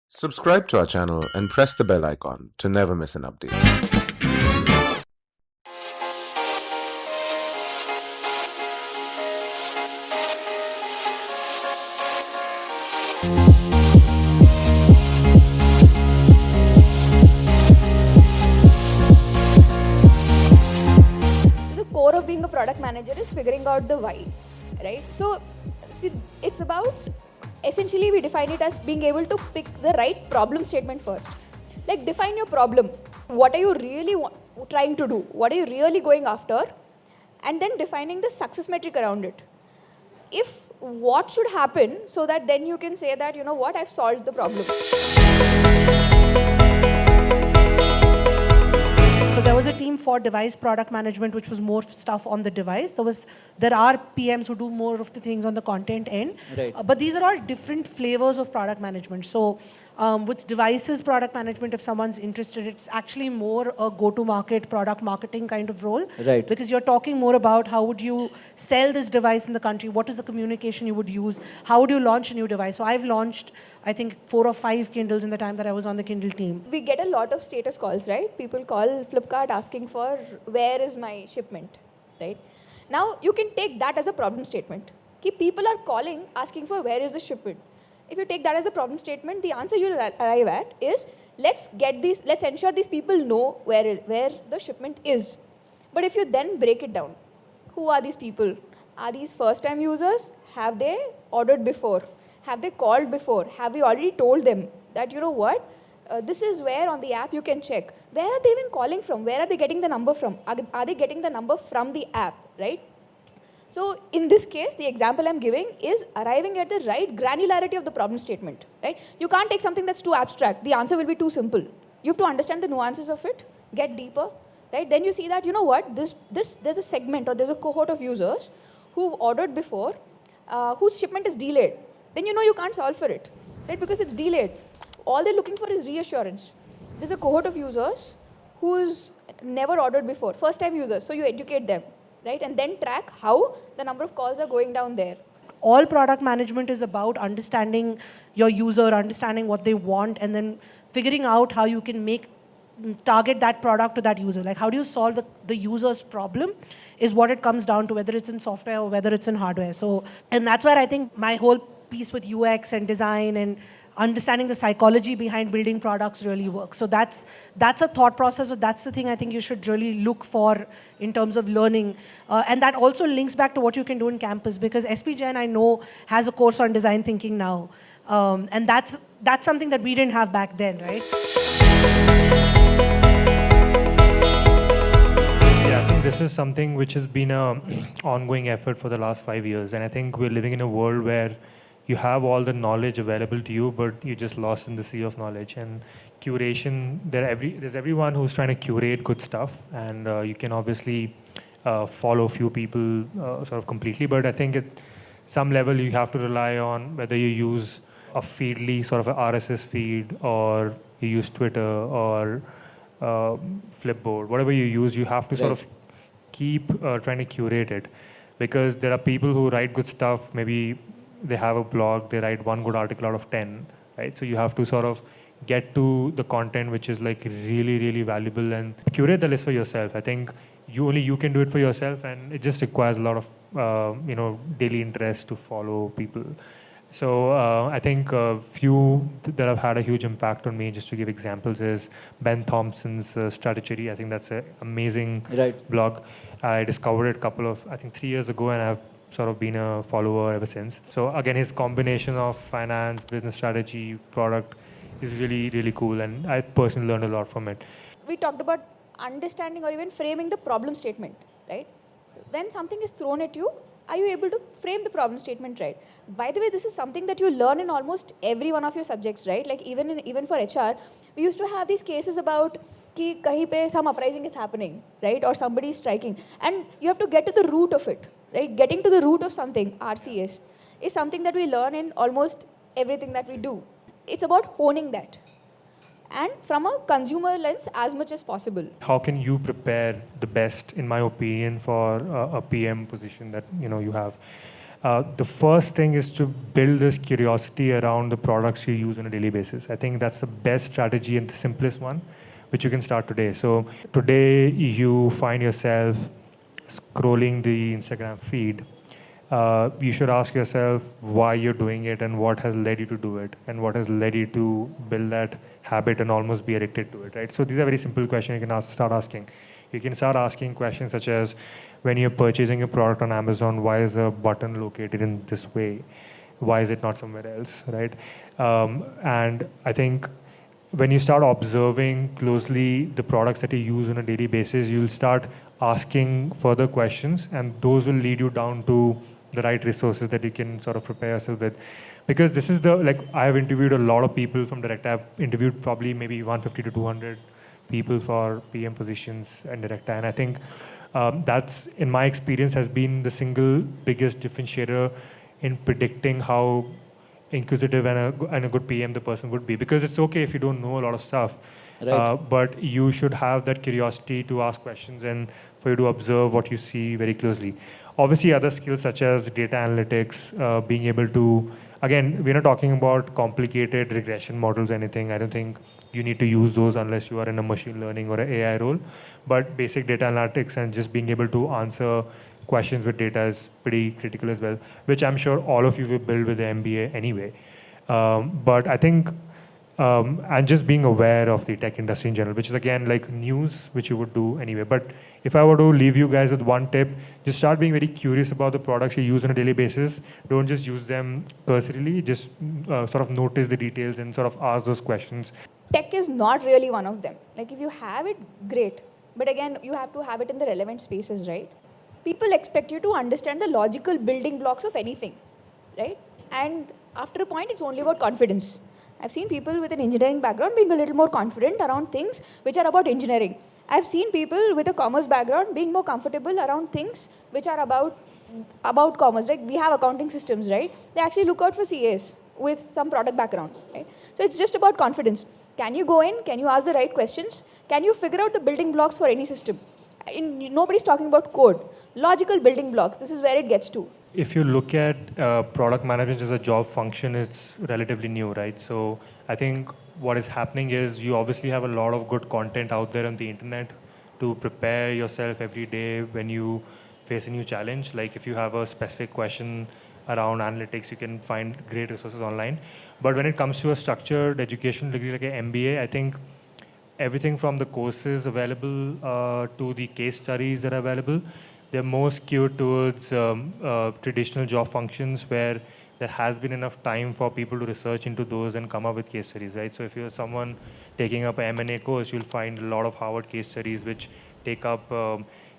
Subscribe to our channel and press the bell icon to never miss an update. The core of being a product manager is figuring out the why, right? So see, it's about, essentially we define it as being able to pick the right problem statement first. Like, define your problem. What are you really trying to do? What are you really going after? And then defining the success metric around it. If what should happen, so that then you can say that, you know what, I've solved the problem. So there was a team for device product management, which was more stuff on the device. There are PMs who do more of the things on the content end. Right. But these are all different flavors of product management. So with devices product management, if someone's interested, it's actually more a go-to-market product marketing kind of role. Right. Because you're talking more about how would you sell this device in the country, what is the communication you would use, how would you launch a new device. So I've launched, I think, 4 or 5 Kindles in the time that I was on the Kindle team. We get a lot of status calls, right? People call Flipkart asking for where is my shipment, right? Now you can take that as a problem statement. People are calling asking for where is the shipment. If you take that as a problem statement, the answer you'll arrive at is let's ensure these people know where the shipment is. But if you then break it down, who are these people? Are these first-time users? Have they ordered before? Have they called before? Have we already told them that, you know what, this is where on the app you can check. Where are they even calling from? Where are they getting the number from? Are they getting the number from the app, right? So in this case, the example I'm giving is arriving at the right granularity of the problem statement, right? You can't take something that's too abstract. The answer will be too simple. You have to understand the nuances of it, get deeper, right? Then you see that, you know what, there's a segment or there's a cohort of users who've ordered before, whose shipment is delayed. Then you know you can't solve for it, right? Because it's delayed. All they're looking for is reassurance. There's a cohort of users who's never ordered before, first-time users, so you educate them, right? And then track how the number of calls are going down there. All product management is about understanding your user, understanding what they want, and then figuring out how you can target that product to that user. Like, how do you solve the user's problem is what it comes down to, whether it's in software or whether it's in hardware. So, and that's where I think my whole piece with UX and design and understanding the psychology behind building products really works. So that's a thought process. So that's the thing I think you should really look for in terms of learning. And that also links back to what you can do in campus, because SP Jain, I know, has a course on design thinking now. And that's something that we didn't have back then, right? Yeah, I think this is something which has been an ongoing effort for the last 5 years. And I think we're living in a world where you have all the knowledge available to you, but you're just lost in the sea of knowledge. And curation, there's everyone who's trying to curate good stuff, and you can obviously follow a few people sort of completely. But I think at some level you have to rely on whether you use a Feedly, sort of an RSS feed, or you use Twitter or Flipboard. Whatever you use, you have to sort of keep trying to curate it, because there are people who write good stuff. Maybe they have a blog, they write one good article out of 10, right? So you have to sort of get to the content which is like really, really valuable and curate the list for yourself. I think only you can do it for yourself, and it just requires a lot of daily interest to follow people. So I think a few that have had a huge impact on me, just to give examples, is Ben Thompson's Strategy. I think that's an amazing blog. I discovered it I think 3 years ago, and I've sort of been a follower ever since. So again, his combination of finance, business strategy, product is really, really cool, and I personally learned a lot from it. We talked about understanding or even framing the problem statement, right? When something is thrown at you, are you able to frame the problem statement right? By the way, this is something that you learn in almost every one of your subjects, right? Like even for HR, we used to have these cases about कि कहीं पे some uprising is happening, right? Or somebody is striking. And you have to get to the root of it, right? Getting to the root of something, RCS, is something that we learn in almost everything that we do. It's about honing that. And from a consumer lens as much as possible. How can you prepare the best, in my opinion, for a PM position that you have? The first thing is to build this curiosity around the products you use on a daily basis. I think that's the best strategy and the simplest one, which you can start today. So today you find yourself scrolling the Instagram feed. You should ask yourself why you're doing it and what has led you to do it and what has led you to build that habit and almost be addicted to it, right? So these are very simple questions you can start asking. You can start asking questions such as, when you're purchasing a product on Amazon, why is a button located in this way? Why is it not somewhere else, right? And I think when you start observing closely the products that you use on a daily basis, you'll start asking further questions, and those will lead you down to the right resources that you can sort of prepare yourself with. Because this is I have interviewed a lot of people from direct. I've interviewed probably maybe 150 to 200 people for PM positions and direct. And I think that's, in my experience, has been the single biggest differentiator in predicting how inquisitive and a good PM the person would be. Because it's okay if you don't know a lot of stuff, Right. but you should have that curiosity to ask questions and for you to observe what you see very closely. Obviously, other skills such as data analytics, being able to, again, we're not talking about complicated regression models or anything. I don't think you need to use those unless you are in a machine learning or an AI role. But basic data analytics and just being able to answer questions with data is pretty critical as well, which I'm sure all of you will build with the MBA anyway. But I think, and just being aware of the tech industry in general, which is again like news, which you would do anyway. But if I were to leave you guys with one tip, just start being very curious about the products you use on a daily basis. Don't just use them cursorily, just sort of notice the details and sort of ask those questions. Tech is not really one of them. Like if you have it, great. But again, you have to have it in the relevant spaces, right? People expect you to understand the logical building blocks of anything, right? And after a point, it's only about confidence. I've seen people with an engineering background being a little more confident around things which are about engineering. I've seen people with a commerce background being more comfortable around things which are about commerce. Like we have accounting systems, right? They actually look out for CAs with some product background, right? So it's just about confidence. Can you go in? Can you ask the right questions? Can you figure out the building blocks for any system? Nobody's talking about code. Logical building blocks. This is where it gets to. If you look at product management as a job function, it's relatively new, right? So I think what is happening is you obviously have a lot of good content out there on the internet to prepare yourself every day when you face a new challenge. Like if you have a specific question around analytics, you can find great resources online. But when it comes to a structured education degree like an MBA, I think everything from the courses available to the case studies that are available, they're more skewed towards traditional job functions where there has been enough time for people to research into those and come up with case studies, right? So if you're someone taking up an M&A course, you'll find a lot of Harvard case studies which take up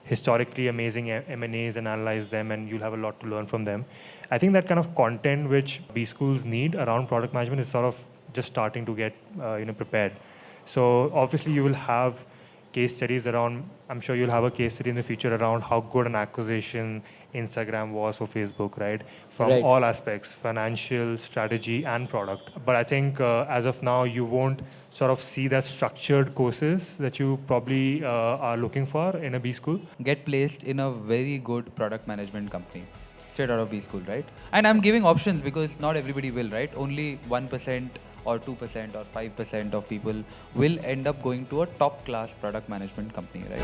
historically amazing M&As and analyze them, and you'll have a lot to learn from them. I think that kind of content which B schools need around product management is sort of just starting to get prepared. So obviously you will have case studies around, I'm sure you'll have a case study in the future around how good an acquisition Instagram was for Facebook, right? From Right. all aspects, financial, strategy, and product. But I think as of now, you won't sort of see that structured courses that you probably are looking for in a B school. Get placed in a very good product management company straight out of B school, right? And I'm giving options because not everybody will, right? Only 1% or 2% or 5% of people will end up going to a top class product management company, right?